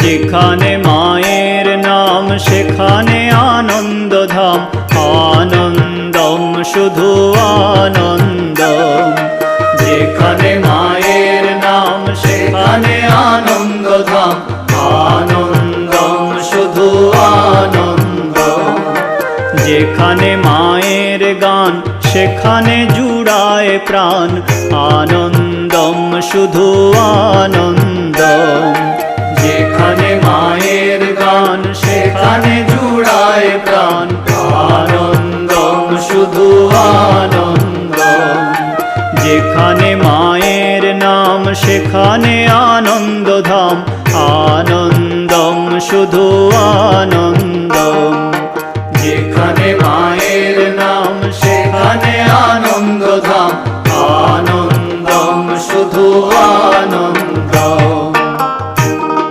যেখানে মায়ের নাম সেখানে আনন্দধাম, আনন্দম শুধু আনন্দম। যেখানে মায়ের নাম সেখানে আনন্দধাম, আনন্দম শুধু আনন্দম। যেখানে মায়ের গান সেখানে জুড়ায় প্রাণ, আনন্দম শুধু আনন্দম। যেখানে মায়ের গান সেখানে জুড়ায় প্রাণ, আনন্দম শুধু আনন্দম। যেখানে মায়ের নাম সেখানে আনন্দধাম, আনন্দম শুধু আনন্দম। যেখানে মায়ের